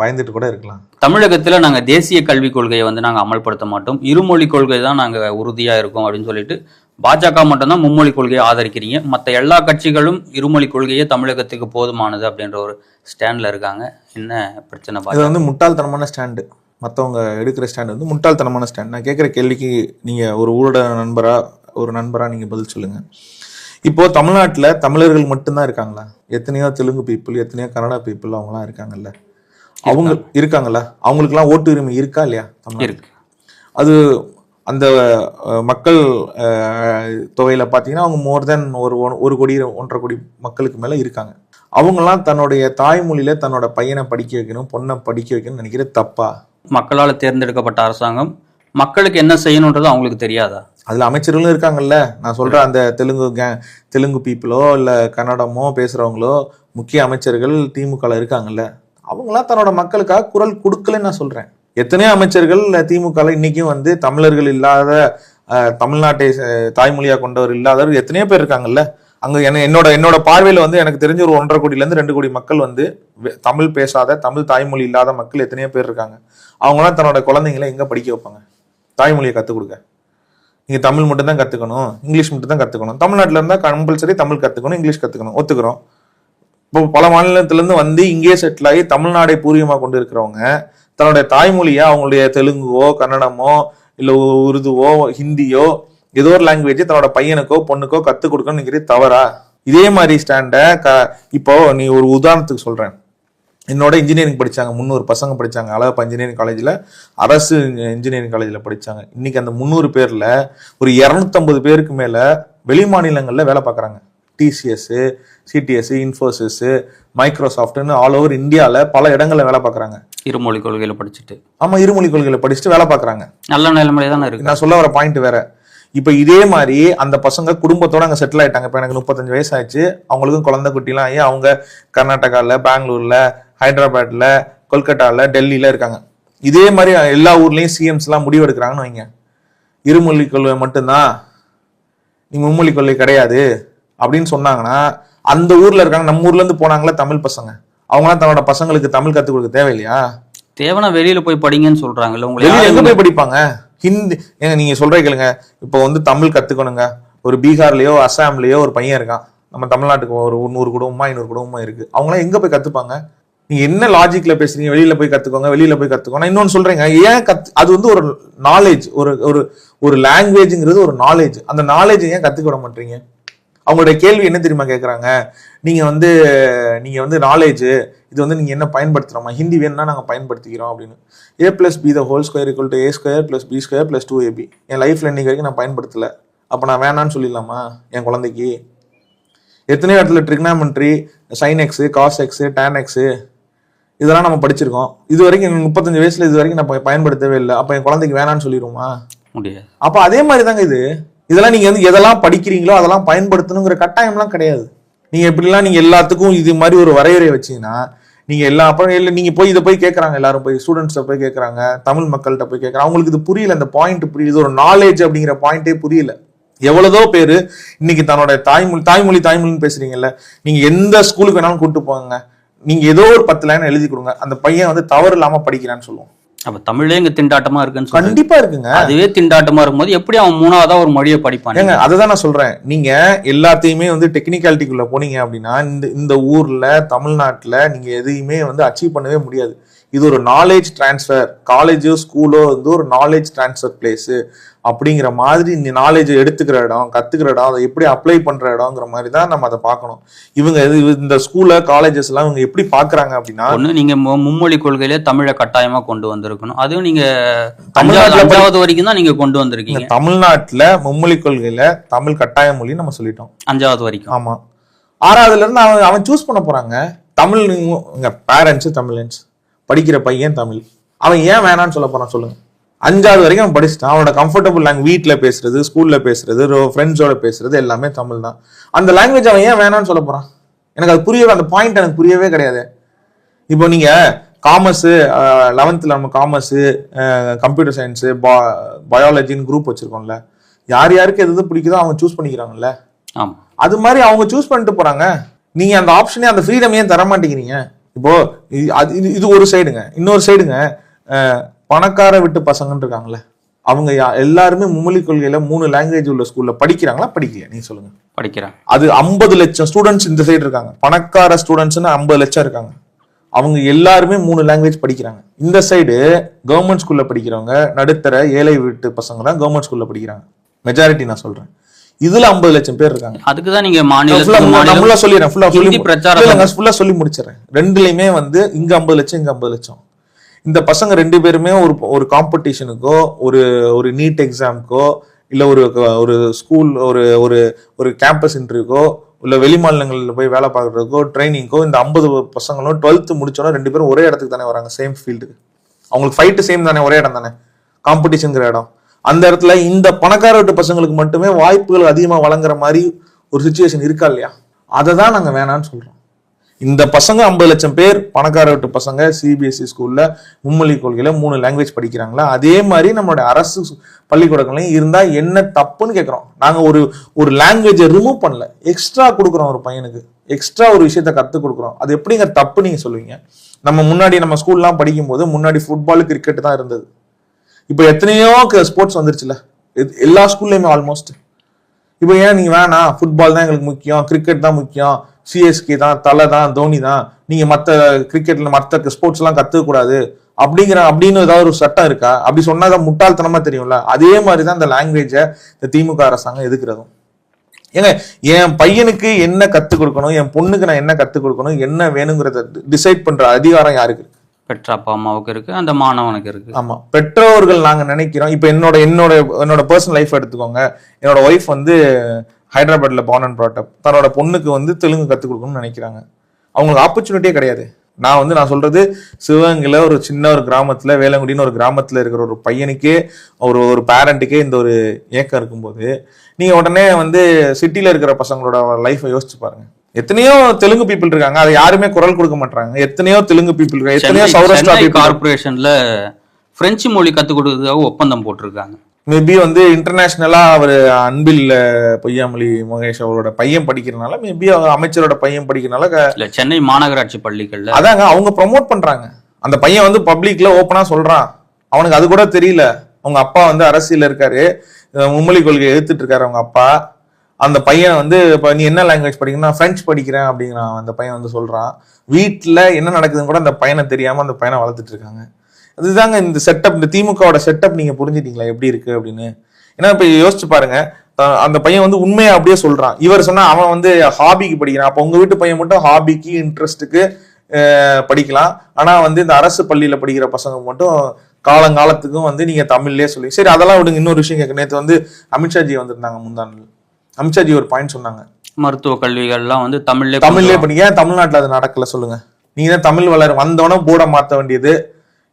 பயந்துட்டு கூட இருக்கலாம். தமிழகத்துல நாங்க தேசிய கல்விக் கொள்கையை வந்து நாங்க அமல்படுத்த மாட்டோம், இருமொழி கொள்கை தான் நாங்க உறுதியா இருக்கோம் அப்படின்னு சொல்லிட்டு பாஜக மட்டும்தான் மும்மொழி கொள்கையை ஆதரிக்கிறீங்க. மற்ற எல்லா கட்சிகளும் இருமொழி கொள்கையே தமிழகத்துக்கு போதுமானது அப்படின்ற ஒரு ஸ்டாண்ட்ல இருக்காங்க. என்ன பிரச்சனை? இது வந்து முட்டாள்தனமான ஸ்டாண்டு. மற்றவங்க எடுக்கிற ஸ்டாண்டு வந்து முட்டாள்தனமான ஸ்டாண்ட். நான் கேட்குற கேள்விக்கு நீங்கள் ஒரு ஊடக நண்பரா நீங்கள் பதில் சொல்லுங்க. இப்போ தமிழ்நாட்டில் தமிழர்கள் மட்டும்தான் இருக்காங்களா? எத்தனையோ தெலுங்கு பீப்புள், எத்தனையோ கன்னடா பீப்புள் அவங்களாம் இருக்காங்கல்ல. அவங்க இருக்காங்கல்ல, அவங்களுக்குலாம் ஓட்டு உரிமை இருக்கா இல்லையா? இருக்கு. அது அந்த மக்கள் தொகையில பார்த்தீங்கன்னா அவங்க மோர் தென் ஒரு கோடி 1.5 கோடி மக்களுக்கு மேல இருக்காங்க. அவங்கெல்லாம் தன்னுடைய தாய்மொழியில தன்னோட பையனை படிக்க வைக்கணும், பொண்ணை படிக்க வைக்கணும்னு நினைக்கிற தப்பா? மக்களால் தேர்ந்தெடுக்கப்பட்ட அரசாங்கம் மக்களுக்கு என்ன செய்யணுன்றது அவங்களுக்கு தெரியாதா? அதுல அமைச்சர்களும் இருக்காங்கல்ல. நான் சொல்றேன், அந்த தெலுங்கு பீப்புளோ இல்ல கன்னடமோ பேசுறவங்களோ முக்கிய அமைச்சர்கள் திமுக இருக்காங்கல்ல. அவங்களாம் தன்னோட மக்களுக்காக குரல் கொடுக்கலன்னு நான் சொல்றேன். எத்தனையோ அமைச்சர்கள் திமுக இன்னைக்கும் வந்து தமிழர்கள் இல்லாத, தமிழ்நாட்டை தாய்மொழியா கொண்டவர் இல்லாதவர் எத்தனையோ பேர் இருக்காங்கல்ல. அங்க என்னோட பார்வையில வந்து எனக்கு தெரிஞ்ச ஒரு 1.5 கோடியிலேருந்து 2 கோடி மக்கள் வந்து தமிழ் பேசாத, தமிழ் தாய்மொழி இல்லாத மக்கள் எத்தனையோ பேர் இருக்காங்க. அவங்களாம் தன்னோட குழந்தைங்களை எங்க படிக்க வைப்பாங்க? தாய்மொழியை கற்றுக் கொடுக்க. நீங்க தமிழ் மட்டும் தான் கத்துக்கணும், இங்கிலீஷ் மட்டும் தான் கத்துக்கணும். தமிழ்நாட்டில் இருந்தா கம்பல்சரி தமிழ் கத்துக்கணும், இங்கிலீஷ் கத்துக்கணும், ஒத்துக்கிறோம். இப்போ பல மாநிலத்திலிருந்து வந்து இங்கே செட்டில் ஆகி தமிழ்நாடை பூர்வீகமாக கொண்டு இருக்கிறவங்க தன்னுடைய தாய்மொழியா அவங்களுடைய தெலுங்குவோ கன்னடமோ இல்ல உருதுவோ ஹிந்தியோ ஏதோ ஒரு லாங்குவேஜ் தன்னோட பையனுக்கோ பொண்ணுக்கோ கத்துக் கொடுக்கணும்னு நினைக்கிறது தவறா? இதே மாதிரி ஸ்டாண்ட இப்போ நீ ஒரு உதாரணத்துக்கு சொல்றேன். என்னோட இன்ஜினியரிங் படிச்சாங்க 300 பசங்க படிச்சாங்க அழகப்பா இன்ஜினியரிங் காலேஜ்ல, அரசு இன்ஜினியரிங் காலேஜ்ல படிச்சாங்க. இன்னைக்கு அந்த 300 பேர்ல ஒரு 250 பேருக்கு மேல வெளி மாநிலங்கள்ல வேலை பார்க்கறாங்க. டிசிஎஸ், சிடிஎஸ், இன்ஃபோசிஸ், மைக்ரோசாஃப்ட்னு ஆல் ஓவர் இந்தியாவில் பல இடங்கள்ல வேலை பார்க்குறாங்க. இருமொழி கொள்கையில படிச்சுட்டு. ஆமா, இருமொழி கொள்கையில படிச்சுட்டு வேலை பார்க்குறாங்க. நல்ல நிலைமையில தானே இருக்கு. நான் சொல்ல வர பாயிண்ட் வேற. இப்போ இதே மாதிரி அந்த பசங்க குடும்பத்தோட அங்கே செட்டில் ஆயிட்டாங்க. இப்போ எனக்கு 35 வயசு ஆயிடுச்சு. அவங்களுக்கும் குழந்தை குட்டிலாம் ஆகி அவங்க கர்நாடகாவில், பெங்களூர்ல, ஹைதராபாத்ல, கொல்கட்டாவில், டெல்லியில இருக்காங்க. இதே மாதிரி எல்லா ஊர்லயும் சிஎம்ஸ்லாம் முடிவு எடுக்கிறாங்கன்னு வைங்க. இருமொழி கொள்கை மட்டும்தான், நீ மும்மொழி கொள்கை கிடையாது அப்படின்னு சொன்னாங்கன்னா அந்த ஊர்ல இருக்காங்க. நம்ம ஊர்ல இருந்து போனாங்களா தமிழ் பசங்க, அவங்களாம் தன்னோட பசங்களுக்கு தமிழ் கத்துக் கொடுக்க தேவையில்லையா? தேவனா வெளியில போய் படிங்கன்னு சொல்றாங்கல்ல. உங்களுக்கு எங்க போய் படிப்பாங்க? ஹிந்தி ஏங்க நீங்க சொல்ற கேளுங்க. இப்போ வந்து தமிழ் கத்துக்கணுங்க. ஒரு பீகார்லயோ அசாம்லயோ ஒரு பையன் இருக்கான். நம்ம தமிழ்நாட்டுக்கு ஒரு 100 குடும்பமா 500 குடும்பமா இருக்கு. அவங்களாம் எங்க போய் கத்துப்பாங்க? நீங்க என்ன லாஜிக்ல பேசுறீங்க? வெளியில போய் கத்துக்கோங்க, வெளியில போய் கத்துக்கோங்க. இன்னொன்னு சொல்றீங்க, ஏன் அது வந்து ஒரு நாலேஜ், ஒரு லாங்குவேஜ்ங்கிறது ஒரு நாலேஜ். அந்த நாலேஜ் ஏன் கத்துக்க விட மாட்டீங்க? அவங்களுடைய கேள்வி என்ன தெரியுமா கேட்கறாங்க? நீங்க வந்து நாலேஜ் இது வந்து நீங்க என்ன பயன்படுத்துறோமா? ஹிந்தி வேணும்னா நாங்க பயன்படுத்திக்கிறோம் அப்படின்னு. a+b² = a² + b² + 2ab. என் லைஃப்ல இன்னைக்கு வரைக்கும் நான் பயன்படுத்தல. அப்ப நான் வேணான்னு சொல்லிடலாமா என் குழந்தைக்கு? எத்தனையோ இடத்துல trigonometry, sin x, cos x, tan x இதெல்லாம் நம்ம படிச்சிருக்கோம். இது வரைக்கும் 35 வயசுல இது வரைக்கும் நான் பயன்படுத்தவே இல்லை. அப்ப என் குழந்தைக்கு வேணான்னு சொல்லிடுவோமா? முடியாது. அப்ப அதே மாதிரி தாங்க இது. இதெல்லாம் நீங்க வந்து எதெல்லாம் படிக்கிறீங்களோ அதெல்லாம் பயன்படுத்தணுங்கிற கட்டாயம்லாம் கிடையாது. நீங்க எப்படிலாம் நீங்க எல்லாத்துக்கும் இது மாதிரி ஒரு வரையறை வச்சீங்கன்னா நீங்க எல்லா அப்புறம் இல்லை நீங்க போய் இதை போய் கேட்கறாங்க, எல்லாரும் போய் ஸ்டூடெண்ட்ஸை போய் கேட்கறாங்க, தமிழ் மக்கள்கிட்ட போய் கேட்கறாங்க. அவங்களுக்கு இது புரியல, அந்த பாயிண்ட் புரியுது, ஒரு நாலேஜ் அப்படிங்கிற பாயிண்டே புரியல. எவ்வளவோ பேரு இன்னைக்கு தன்னோட தாய்மொழின்னு பேசுறீங்கல்ல. நீங்க எந்த ஸ்கூலுக்கு வேணாலும் கூப்பிட்டு போங்க, நீங்க ஏதோ ஒரு 10 லைன் எழுதி கொடுங்க, அந்த பையன் வந்து தவறு இல்லாம படிக்கிறான்னு சொல்லுவோம். அப்ப தமிழே இங்க திண்டாட்டமா இருக்குன்னு கண்டிப்பா இருக்குங்க. அதுவே திண்டாட்டமா இருக்கும்போது எப்படி அவன் 3ஆவதா ஒரு மொழியை படிப்பான்? ஏங்க அதுதான் நான் சொல்றேன். நீங்க எல்லாத்தையுமே வந்து டெக்னிக்காலிட்டிக்குள்ள போனீங்க அப்படின்னா இந்த ஊர்ல தமிழ்நாட்டுல நீங்க எதையுமே வந்து அச்சீவ் பண்ணவே முடியாது. இது ஒரு நாலேஜ் டிரான்ஸ்ஃபர். காலேஜோ ஸ்கூலோ வந்து ஒரு நாலேஜ் டிரான்ஸ்ஃபர் பிளேஸ் அப்படிங்கிற மாதிரி இந்த நாலேஜ் எடுத்துக்கிற இடம், கத்துக்கிற இடம், அதை எப்படி அப்ளை பண்ற இடம்ங்கிற மாதிரி தான் நம்ம அதை பார்க்கணும். இவங்க இந்த ஸ்கூல்ல காலேஜஸ் எல்லாம் இவங்க எப்படி பாக்குறாங்க அப்படின்னா, நீங்க மும்மொழி கொள்கையிலே தமிழை கட்டாயமா கொண்டு வந்திருக்கணும். அதுவும் நீங்க தமிழ்நாடு வரைக்கும் தான் நீங்க கொண்டு வந்திருக்கீங்க. தமிழ்நாட்டுல மும்மொழி கொள்கையில தமிழ் கட்டாய மொழி நம்ம சொல்லிட்டோம் 5வது வரைக்கும். ஆமா, 6வதுல இருந்து அவன் சூஸ் பண்ண போறாங்க. தமிழ் பேரண்ட்ஸ் தமிழன்ஸ், படிக்கிற பையன் தமிழ், அவன் ஏன் வேணான்னு சொல்ல போறான் சொல்லுங்க? 5வது வரைக்கும் அவன் படிச்சுட்டான். அவனோட கம்ஃபர்டபுள் லாங்குவேஜ், வீட்டில் பேசுறது, ஸ்கூல்ல பேசுறது, ஃப்ரெண்ட்ஸோட பேசுறது எல்லாமே தமிழ் தான். அந்த லாங்குவேஜ் அவன் ஏன் வேணான்னு சொல்ல போறான்? எனக்கு அது புரியவே, அந்த பாயிண்ட் எனக்கு புரியவே கிடையாது. இப்போ நீங்க காமர்ஸ் 11th நம்ம காமர்ஸ், கம்ப்யூட்டர் சயின்ஸ், பயாலஜின்னு குரூப் வச்சிருக்கோம்ல. யார் யாருக்கு எது பிடிக்குதோ அவங்க சூஸ் பண்ணிக்கிறாங்கல்ல. அது மாதிரி அவங்க சூஸ் பண்ணிட்டு போறாங்க. நீங்க அந்த ஆப்ஷனே, அந்த ஃப்ரீடம் ஏன் தர மாட்டேங்கிறீங்க? இப்போ இது ஒரு சைடுங்க. இன்னொரு சைடுங்க, பணக்கார விட்டு பசங்கன்னு இருக்காங்கல்ல, அவங்க எல்லாருமே மும்மொழி கொள்கையில 3 லாங்குவேஜ் உள்ள ஸ்கூல்ல படிக்கிறாங்களா படிக்கலையா நீங்க சொல்லுங்க. படிக்கிறாங்க. அது 50 லட்சம் ஸ்டூடெண்ட்ஸ் இந்த சைடு இருக்காங்க, பணக்கார ஸ்டூடெண்ட்ஸ்னு 50 லட்சம் இருக்காங்க. அவங்க எல்லாருமே 3 லாங்குவேஜ் படிக்கிறாங்க. இந்த சைடு கவர்மெண்ட் ஸ்கூல்ல படிக்கிறவங்க, நடுத்தர ஏழை வீட்டு பசங்க தான் கவர்மெண்ட் ஸ்கூல்ல படிக்கிறாங்க, மெஜாரிட்டி நான் சொல்றேன். இதுல 50 லட்சம் பேர் இருக்காங்க. அதுக்குதான் நீங்க சொல்லி முடிச்சிடறேன். ரெண்டுலயுமே வந்து இங்க 50 லட்சம், இங்க 50 லட்சம். இந்த பசங்க 2 பேருமே ஒரு காம்படிஷனுக்கோ, ஒரு நீட் எக்ஸாமுக்கோ, இல்ல ஒரு ஸ்கூல் ஒரு கேம்பஸ் இன்டர்வியூக்கோ, இல்ல வெளி மாநிலங்களில் போய் வேலை பார்க்கறதுக்கோ, ட்ரைனிங்கோ, இந்த 50 பசங்களும் 12th முடிச்சோன்னா 2 பேரும் ஒரே இடத்துக்கு தானே வராங்க, சேம் ஃபீல்டுக்கு. அவங்களுக்கு ஃபைட்டு சேம் தானே, ஒரே இடம் தானே, காம்படிஷனுங்கிற இடம். அந்த இடத்துல இந்த பணக்கார வீட்டு பசங்களுக்கு மட்டுமே வாய்ப்புகள் அதிகமா வழங்குற மாதிரி ஒரு சிச்சுவேஷன் இருக்கா இல்லையா? அதை தான் நாங்க வேணான்னு சொல்றோம். இந்த பசங்க 50 லட்சம் பேர் பணக்கார வீட்டு பசங்க சிபிஎஸ்இ ஸ்கூல்ல மும்மொழி கொள்கையில 3 லாங்குவேஜ் படிக்கிறாங்களா, அதே மாதிரி நம்மளுடைய அரசு பள்ளிக்கூடங்களையும் இருந்தா என்ன தப்புன்னு கேட்கிறோம். நாங்க ஒரு லாங்குவேஜை ரிமூவ் பண்ணல, எக்ஸ்ட்ரா கொடுக்குறோம். ஒரு பையனுக்கு எக்ஸ்ட்ரா ஒரு விஷயத்த கத்துக் கொடுக்குறோம். அது எப்படிங்க தப்பு நீங்க சொல்லுவீங்க? நம்ம ஸ்கூல்லாம் படிக்கும் போது முன்னாடி ஃபுட்பால், கிரிக்கெட் தான் இருந்தது. இப்போ எத்தனையோ ஸ்போர்ட்ஸ் வந்துருச்சுல எல்லா ஸ்கூல்லையுமே ஆல்மோஸ்ட். இப்போ ஏன் நீங்க வேணாம், ஃபுட்பால் தான் எங்களுக்கு முக்கியம், கிரிக்கெட் தான் முக்கியம், சிஎஸ்கே தான், தலை தான், தோனி தான், நீங்க மற்ற கிரிக்கெட்ல மற்ற ஸ்போர்ட்ஸ் எல்லாம் கத்துக்க கூடாது அப்படின்னு ஏதாவது ஒரு சட்டம் இருக்கா? அப்படி சொன்னாதான் முட்டாள்தனமா தெரியும்ல. அதே மாதிரிதான் இந்த லாங்குவேஜை இந்த திமுக அரசாங்கம் எதுக்குறதும். ஏங்க, என் பையனுக்கு என்ன கத்துக் கொடுக்கணும், என் பொண்ணுக்கு நான் என்ன கத்துக் கொடுக்கணும், என்ன வேணுங்கிறத டிசைட் பண்ற அதிகாரம் யாருக்கு? பெற்ற அப்பா அம்மாவுக்கு இருக்கு, அந்த மாணவனுக்கு இருக்கு. ஆமா, பெற்றோர்கள் நாங்க நினைக்கிறோம். இப்ப என்னோட பர்சனல் லைஃப் எடுத்துக்கோங்க. என்னோட ஒய்ஃப் வந்து ஹைதராபாத்ல பார்ன் அண்ட் ப்ராட் அப். தன்னோட பொண்ணுக்கு வந்து தெலுங்கு கத்துக் கொடுக்கணும்னு நினைக்கிறாங்க. அவங்களுக்கு ஆப்பர்ச்சுனிட்டியே கிடையாது. நான் சொல்றது, சிவகங்கையில ஒரு சின்ன ஒரு கிராமத்துல, வேளங்குடின்னு ஒரு கிராமத்துல இருக்கிற ஒரு பையனுக்கே, ஒரு பேரண்ட்டுக்கே இந்த ஒரு ஏக்கம் இருக்கும்போது, நீங்க உடனே வந்து சிட்டில இருக்கிற பசங்களோட லைஃபை யோசிச்சு பாருங்க. எத்தனையோ தெலுங்கு பீப்புள் இருக்காங்க, அது யாருமே குரல் கொடுக்க மாட்டாங்க. எத்தனையோ தெலுங்கு பீப்புள் இருக்காங்க, எத்தனையோ சௌராஷ்டிரா கார்பரேஷன்ல பிரெஞ்சு மொழி கத்துக் கொடுக்கறதுக்காக ஒப்பந்தம் போட்டிருக்காங்க. மேபி வந்து இன்டர்நேஷனலா அவர் அன்பில் பொய்யாமொழி மகேஷ் அவரோட பையன் படிக்கிறதுனால, மேபி அமைச்சரோட பையன் படிக்கிறதுனால, சென்னை மாநகராட்சி பள்ளிகள்ல அதாங்க அவங்க ப்ரமோட் பண்றாங்க. அந்த பையன் வந்து பப்ளிக்ல ஓப்பனா சொல்றான். அவனுக்கு அது கூட தெரியல. அவங்க அப்பா வந்து அரசியல் இருக்காரு, மும்மொழி கொள்கையை எதிர்த்துட்டு இருக்காரு அவங்க அப்பா. அந்த பையன் வந்து, இப்ப நீ என்ன லாங்குவேஜ் படிக்கிறேன், பிரெஞ்சு படிக்கிறேன் அப்படிங்கிறான். அந்த பையன் வந்து சொல்றான். வீட்டுல என்ன நடக்குதுன்னு கூட அந்த பையனை தெரியாம அந்த பையனை வளர்த்துட்டு இருக்காங்க. அதுதாங்க இந்த செட்டப், இந்த திமுகவோட செட்டப். நீங்க புரிஞ்சுட்டீங்களா எப்படி இருக்கு அப்படின்னு? ஏன்னா இப்ப யோசிச்சு பாருங்க, அந்த பையன் வந்து உண்மையா அப்படியே சொல்றான். இவர் சொன்னா அவன் வந்து ஹாபிக்கு படிக்கிறான். அப்ப உங்க வீட்டு பையன் மட்டும் ஹாபிக்கு, இன்ட்ரெஸ்ட்டுக்கு படிக்கலாம். ஆனா வந்து இந்த அரசு பள்ளியில படிக்கிற பசங்க மட்டும் காலங்காலத்துக்கும் வந்து நீங்க தமிழ்லயே சொல்லி, சரி அதெல்லாம் விடுங்க. இன்னொரு விஷயம் கேட்க, நேற்று வந்து அமித்ஷாஜி வந்திருந்தாங்க. முந்தாண்டில் அமித்ஷாஜி ஒரு பாயிண்ட் சொன்னாங்க, மருத்துவ கல்விகள்லாம் வந்து தமிழ்லயே படிக்க. ஏன் தமிழ்நாட்டுல அது நடக்கல சொல்லுங்க? நீங்க தான் தமிழ் வந்தோட போர்டை மாத்த வேண்டியது,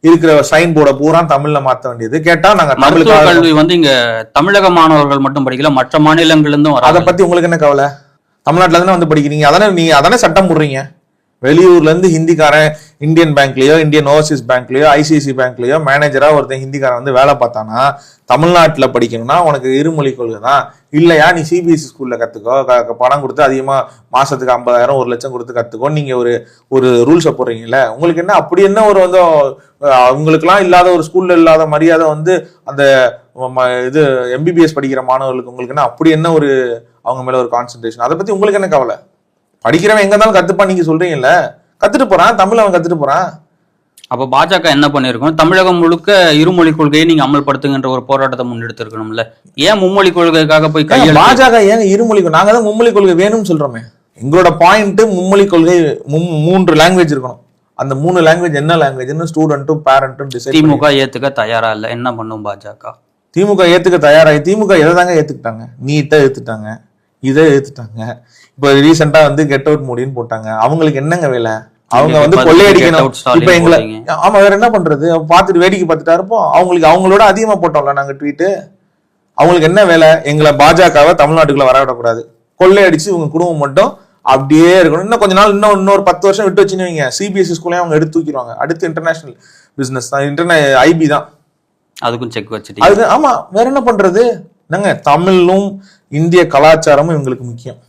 இருக்கிற சைன் போர்டை பூரா தமிழ்ல மாத்த வேண்டியது. கேட்டா நாங்க மருத்துவ கல்வி வந்து இங்க தமிழக மாணவர்கள் மட்டும் படிக்கல, மற்ற மாநிலங்கள்ல இருந்தும். அதை பத்தி உங்களுக்கு என்ன கவலை? தமிழ்நாட்டுல தானே வந்து படிக்கிறீங்க, அதானே சட்டம் போடுறீங்க. வெளியூர்ல இருந்து ஹிந்திக்காரன் இந்தியன் பேங்க்லயோ, இந்தியன் ஓவர்சீஸ் பேங்க்லயோ, ஐசிஐசி பேங்க்லயோ மேனேஜரா ஒருத்தன் ஹிந்திக்காரன் வந்து வேலை பார்த்தானா, தமிழ்நாட்டுல படிக்கணும்னா உனக்கு இருமொழி கொள்கை தான். இல்லையா நீ சிபிஎஸ்இ ஸ்கூல்ல கத்துக்கோ, பணம் கொடுத்து அதிகமா மாசத்துக்கு 50,000 1 லட்சம் கொடுத்து கத்துக்கோ. நீங்க ஒரு ரூல்ஸை போடுறீங்கல்ல, உங்களுக்கு என்ன அப்படி என்ன ஒரு வந்து உங்களுக்குலாம் இல்லாத ஒரு ஸ்கூல்ல இல்லாத மரியாதை வந்து அந்த இது எம்பிபிஎஸ் படிக்கிற மாணவர்களுக்கு உங்களுக்கு என்ன அப்படி என்ன ஒரு அவங்க மேல ஒரு கான்சென்ட்ரேஷன்? அதை பத்தி உங்களுக்கு என்ன கவலை? படிக்கிறவன் எங்க இருந்தாலும் கத்துப்பான். நீங்க சொல்றீங்கல்ல, கத்துட்டு போறான், தமிழ் அவன் கத்துட்டு போறான். அப்ப பாஜக என்ன பண்ணிருக்கணும்? தமிழகம் முழுக்க இருமொழி கொள்கையை நீங்க அமல்படுத்துகின்ற ஒரு போராட்டத்தை முன்னெடுத்து இருக்கணும்ல. ஏன் மும்மொழி கொள்கைக்காக போய் கையில் பாஜக ஏன் இருமொழி? நாங்க தான் மும்மொழி கொள்கை வேணும்னு சொல்றோமே. எங்களோட பாயிண்ட் மும்மொழி கொள்கை 3 லாங்குவேஜ் இருக்கணும். அந்த 3 லாங்குவேஜ் என்ன லாங்குவேஜ்னு ஸ்டூடெண்ட்டும் பேரண்ட்டும் டிசைட். திமுக ஏத்துக்க தயாரா இல்ல, என்ன பண்ணும் பாஜக? திமுக ஏத்துக்க தயாராகி, திமுக எதை தாங்க ஏத்துக்கிட்டாங்க? நீட்டை ஏத்துட்டாங்க, இதை ஏத்துட்டாங்க. இப்ப ரீசெண்டா வந்து கெட் அவுட் மோடின்னு போட்டாங்க. அவங்களுக்கு என்னங்க வேலை? அவங்க வந்து கொள்ளையடிக்கணும். இப்ப எங்களை, ஆமா வேற என்ன பண்றது? பார்த்துட்டு வேடிக்கை பார்த்துட்டா இருப்போம். அவங்களோட அதிகமா போட்டோம்ல நாங்க ட்வீட்டு. அவங்களுக்கு என்ன வேலை? எங்களை பாஜகவை தமிழ்நாட்டுக்குள்ள வரவிடக்கூடாது, கொள்ளையடிச்சு இவங்க குடும்பம் மட்டும் அப்படியே இருக்கணும். இன்னும் கொஞ்ச நாள், இன்னொரு 10 வருஷம் விட்டு வச்சுன்னு வைங்க, சிபிஎஸ்இ ஸ்கூலையும் அவங்க எடுத்து தூக்கிடுவாங்க. அடுத்து இன்டர்நேஷனல் பிசினஸ் தான், ஐபி தான். அதுக்கும் செக் வச்சுட்டு அது ஆமா வேற என்ன பண்றது? என்னங்க, தமிழும் இந்திய கலாச்சாரமும் எங்களுக்கு முக்கியம்,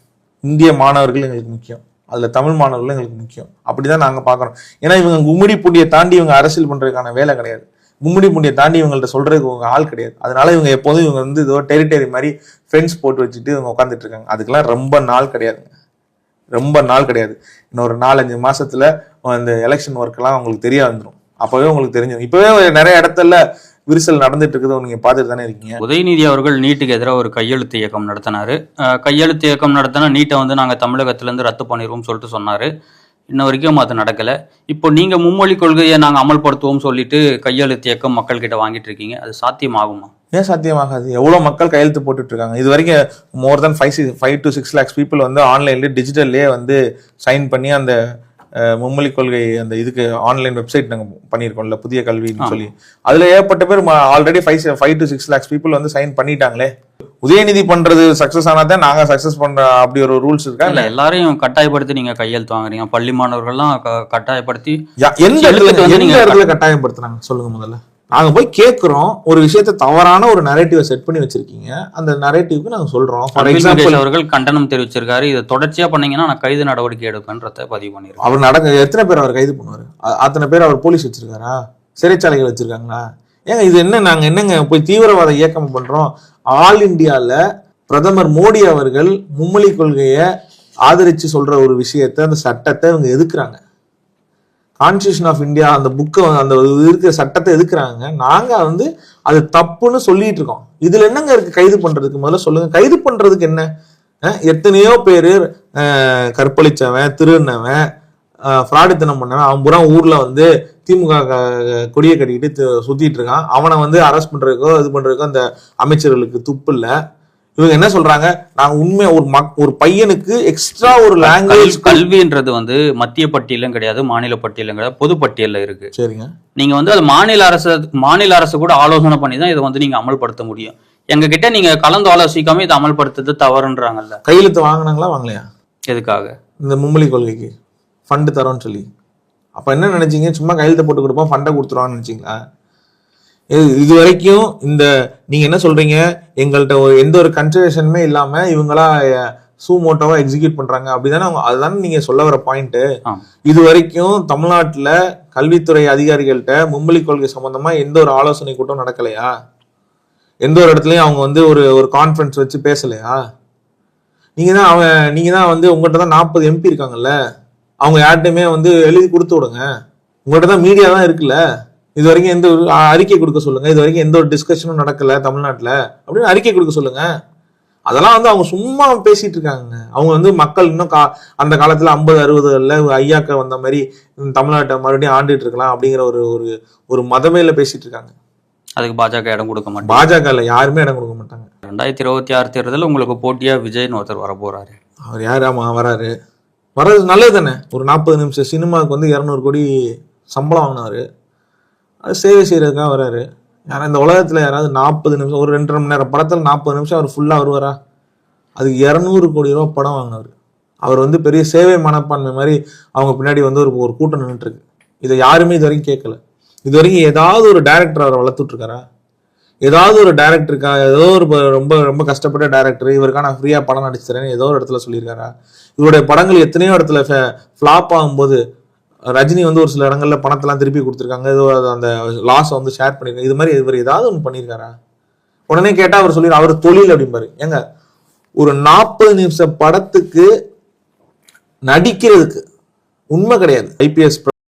இந்திய மாணவர்கள் எங்களுக்கு முக்கியம். அதுல தமிழ் மாணவர்கள் எங்களுக்கு முக்கியம். அப்படிதான் நாங்க பாக்குறோம். ஏன்னா இவங்க கும்மிடி பூண்டியை தாண்டி இவங்க அரசியல் பண்றதுக்கான வேலை கிடையாது. கும்மிடி பூண்டியை தாண்டி இவங்கள்ட்ட சொல்றதுக்கு இவங்க ஆள் கிடையாது. அதனால இவங்க எப்போதும் இவங்க வந்து ஏதோ டெரிட்டரி மாதிரி ஃப்ரெண்ட்ஸ் போட்டு வச்சுட்டு இவங்க உட்காந்துட்டு இருக்காங்க. அதுக்கெல்லாம் ரொம்ப நாள் கிடையாதுங்க, ரொம்ப நாள் கிடையாது. இன்னொரு 4-5 மாசத்துல அந்த எலெக்ஷன் ஒர்க் எல்லாம் உங்களுக்கு தெரிய வந்துடும். அப்பவே உங்களுக்கு தெரிஞ்சிடும். இப்பவே நிறைய இடத்துல விரிசல் நடந்துட்டு இருக்குது, நீங்க பாத்துட்டு தானே இருக்கீங்க. உதயநிதி அவர்கள் நீட்டுக்கு எதிராக ஒரு கையெழுத்து இயக்கம் நடத்தினாரு. கையெழுத்து இயக்கம் நடத்தினா நீட்டை வந்து நாங்க தமிழகத்துல இருந்து ரத்து பண்ணிடுவோம் சொல்லிட்டு சொன்னாரு. இன்ன வரைக்கும் அது நடக்கல. இப்போ நீங்க மும்மொழி கொள்கையை நாங்க அமல்படுத்துவோம் சொல்லிட்டு கையெழுத்து இயக்கம் மக்கள் கிட்ட வாங்கிட்டு இருக்கீங்க. அது சாத்தியமாகுமா? ஏன் சாத்தியமாகாது? எவ்வளவு மக்கள் கையெழுத்து போட்டுட்டு இருக்காங்க. இது வரைக்கும் மோர் தென் 5 to 6 lakhs பீப்புள் வந்து ஆன்லைன்ல டிஜிட்டல்லே வந்து சைன் பண்ணி அந்த மும்மொழி கொள்கை அந்த இதுக்கு ஆன்லைன் வெப்சைட் நாங்க பண்ணியிருக்கோம்ல, புதிய கல்வின்னு சொல்லி. அதுல ஏற்பட்ட பேர் ஆல்ரெடி 5 to 6 lakhs பீப்புள் வந்து சைன் பண்ணிட்டாங்களே. உதயநிதி பண்றது சக்சஸ் ஆனாதான் நாங்க சக்சஸ் பண்ற அப்படி ஒரு ரூல்ஸ் இருக்கா? இல்ல எல்லாரையும் கட்டாயப்படுத்தி நீங்க கையெழுத்து வாங்குறீங்க. பள்ளி மாணவர்கள்லாம் கட்டாயப்படுத்தி எந்த இடத்துல கட்டாயப்படுத்துறாங்க சொல்லுங்க முதல்ல. நாங்க போய் கேட்கிறோம், ஒரு விஷயத்த தவறான ஒரு நரேட்டிவை செட் பண்ணி வச்சிருக்கீங்க, அந்த நரேட்டிவ்க்கு நாங்க சொல்றோம். ஃபார் எக்ஸாம்பிள் அவர்கள் கண்டனம் தெரிவிச்சிருக்காரு. இதை தொடர்ச்சியா பண்ணீங்கன்னா நான் கைது நடவடிக்கை எடுப்பேன்றத பதிவு பண்ணிருக்கேன். அவர் எத்தனை பேர் அவர் கைது பண்ணுவாரு? அத்தனை பேர் அவர் போலீஸ் வச்சிருக்காரா? சிறைச்சாலைகள் வச்சிருக்காங்களா? ஏங்க இது என்ன, நாங்க என்னங்க போய் தீவிரவாத இயக்கம் பண்றோம்? ஆல் இந்தியால பிரதமர் மோடி அவர்கள் மும்மொழி கொள்கையை ஆதரிச்சு சொல்ற ஒரு விஷயத்த, அந்த சட்டத்தை இவங்க எதுக்குறாங்க. கான்ஸ்டிடியூஷன் ஆஃப் இந்தியா அந்த புக்கை, அந்த இருக்கிற சட்டத்தை எதுக்குறாங்க. நாங்க வந்து அது தப்புன்னு சொல்லிட்டு இருக்கோம். இதுல என்னங்க இருக்கு கைது பண்றதுக்கு? முதல்ல சொல்லுங்க, கைது பண்றதுக்கு என்ன? எத்தனையோ பேரு கற்பழிச்சவன், திருநவன், ஃப்ராடுத்தனம் பண்ணவன், அவன் பூரா ஊர்ல வந்து திமுக கொடியை கட்டிக்கிட்டு சுத்திட்டு இருக்கான். அவனை வந்து அரெஸ்ட் பண்றதுக்கோ இது பண்றதுக்கோ அந்த அமைச்சர்களுக்கு துப்பு இல்ல. இவங்க என்ன சொல்றாங்க, நாங்க உண்மை ஒரு பையனுக்கு எக்ஸ்ட்ரா ஒரு லாங்குவேஜ். கல்வின்றது வந்து மத்திய பட்டியலும் கிடையாது, மாநில பட்டியலும் கிடையாது, பொது பட்டியல்ல இருக்கு. சரிங்க. நீங்க வந்து அது மாநில அரசு கூட ஆலோசனை பண்ணி தான் இதை வந்து நீங்க அமல்படுத்த முடியும். எங்க கிட்ட நீங்க கலந்து ஆலோசிக்காம இதை அமல்படுத்துறது தவறுன்றாங்கல்ல. கையெழுத்து வாங்கினாங்களா வாங்கலையா? எதுக்காக? இந்த மும்மொழி கொள்கைக்கு ஃபண்டு தரோன்னு சொல்லி. அப்ப என்ன நினைச்சீங்க? சும்மா கையெழுத்து போட்டு கொடுப்போம், ஃபண்டை கொடுத்துருவான்னு நினைச்சீங்களா? இது வரைக்கும் இந்த நீங்க என்ன சொல்றீங்க, எங்கள்கிட்ட எந்த ஒரு கன்சிடரேஷனுமே இல்லாம இவங்களா சூமோட்டோவா எக்ஸிக்யூட் பண்றாங்க அப்படிதானே? அதுதானே நீங்க சொல்ல வர பாயிண்ட். இது வரைக்கும் தமிழ்நாட்டுல கல்வித்துறை அதிகாரிகள்கிட்ட மும்மொழி கொள்கை சம்பந்தமா எந்த ஒரு ஆலோசனை கூட்டம் நடக்கலையா? எந்த ஒரு இடத்துலயும் அவங்க வந்து ஒரு கான்ஃபரன்ஸ் வச்சு பேசலையா? நீங்க தான் வந்து உங்கள்கிட்ட தான் 40 MP இருக்காங்கல்ல, அவங்க யார்கிட்டயுமே வந்து எழுதி கொடுத்து விடுங்க. உங்கள்கிட்ட தான் மீடியா தான் இருக்குல்ல, இது வரைக்கும் எந்த ஒரு அறிக்கை கொடுக்க சொல்லுங்க. இது வரைக்கும் எந்த ஒரு டிஸ்கஷனும் நடக்கல தமிழ்நாட்டுல அப்படின்னு அறிக்கை கொடுக்க சொல்லுங்க. அதெல்லாம் வந்து அவங்க சும்மா பேசிட்டு இருக்காங்க. அவங்க வந்து மக்கள் இன்னும் அந்த காலத்துல 50-60ல ஐயாக்க வந்த மாதிரி தமிழ்நாட்டை மறுபடியும் ஆண்டுட்டு இருக்கலாம் அப்படிங்கிற ஒரு மதமேல பேசிட்டு இருக்காங்க. அதுக்கு பாஜக இடம் கொடுக்க மாட்டாங்க. பாஜக யாருமே இடம் கொடுக்க மாட்டாங்க. 2026 தேர்தலில் உங்களுக்கு போட்டியா விஜய்னு ஒருத்தர் வர போறாரு. அவர் யாராமா வர்றது நல்லது தானே. ஒரு 40 நிமிஷம் சினிமாவுக்கு வந்து 200 கோடி சம்பளம் வாங்கினாரு. அது சேவை செய்யறதுக்காக வர்றாரு. யாரா இந்த உலகத்துல யாராவது 40 நிமிஷம், ஒரு 2.5 மணி நேரம் படத்துல 40 நிமிஷம் அவர் ஃபுல்லா வருவாரா? அதுக்கு 200 கோடி ரூபாய் படம் வாங்கினாரு. அவர் வந்து பெரிய சேவை மனப்பான்மை மாதிரி அவங்க பின்னாடி வந்து ஒரு கூட்டம் நின்றுட்டு இருக்கு. இதை யாருமே இது வரைக்கும் கேட்கல. இது வரைக்கும் ஏதாவது ஒரு டைரக்டர் அவரை வளர்த்துட்டு இருக்காரா? ஏதாவது ஒரு டைரக்டருக்கா, ஏதோ ஒரு ரொம்ப ரொம்ப கஷ்டப்பட்ட டைரக்டர் இவருக்கா நான் ஃப்ரீயா படம் நடிச்சுறேன்னு ஏதோ ஒரு இடத்துல சொல்லியிருக்காரா? இவருடைய படங்கள் எத்தனையோ இடத்துல ஃபிளாப் ஆகும்போது ரஜினி வந்து ஒரு சில இடங்கள்ல பணத்தெல்லாம் திருப்பி கொடுத்துருக்காங்க, ஏதோ அந்த லாஸை வந்து ஷேர் பண்ணிருக்காங்க. இது மாதிரி இவர் ஏதாவது ஒன்று பண்ணியிருக்காரா? உடனே கேட்டா அவர் சொல்லி அவர் தொழில் அப்படிம்பாரு. ஏங்க ஒரு 40 நிமிஷம் படத்துக்கு நடிக்கிறதுக்கு உண்மை கிடையாது. IPS